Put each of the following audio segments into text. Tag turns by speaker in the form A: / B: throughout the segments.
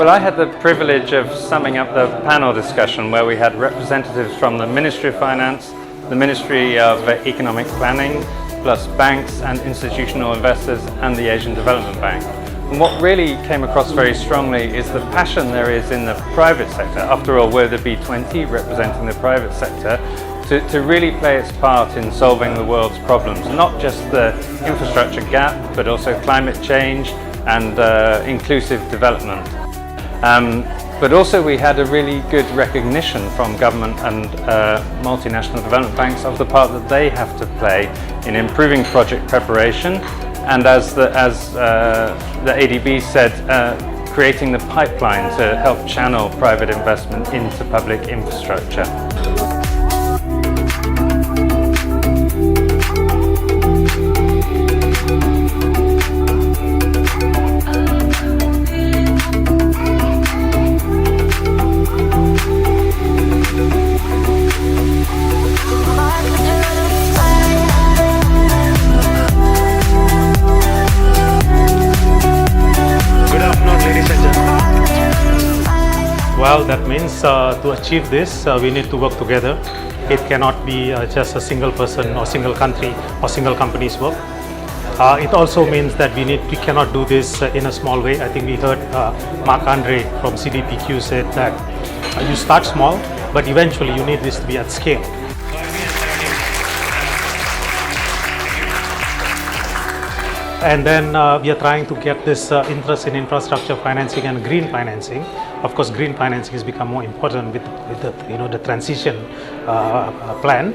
A: Well, I had the privilege of summing up the panel discussion where we had representatives from the Ministry of Finance, the Ministry of Economic Planning, plus banks and institutional investors and the Asian Development Bank. And what really came across very strongly is the passion there is in the private sector. After all, we're the B20 representing the private sector to really play its part in solving the world's problems, not just the infrastructure gap, but also climate change and inclusive development. But also we had a really good recognition from government and multinational development banks of the part that they have to play in improving project preparation and as the ADB said, creating the pipeline to help channel private investment into public infrastructure.
B: Well, that means to achieve this, we need to work together. It cannot be just a single person or single country or single company's work. It also means that we cannot do this in a small way. I think we heard Mark Andre from CDPQ said that you start small, but eventually you need this to be at scale. And then we are trying to get this interest in infrastructure financing and green financing. Of course, green financing has become more important with the transition plan.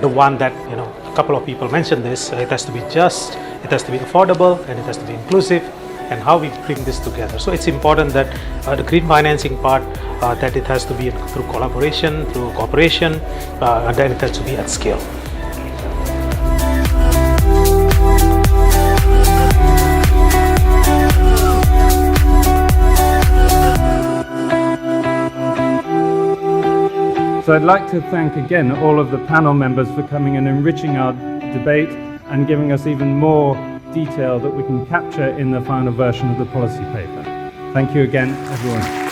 B: The one that a couple of people mentioned this. It has to be just, it has to be affordable, and it has to be inclusive. And how we bring this together. So it's important that the green financing part that it has to be through collaboration, through cooperation, and then it has to be at scale.
A: So I'd like to thank again all of the panel members for coming and enriching our debate and giving us even more detail that we can capture in the final version of the policy paper. Thank you again, everyone.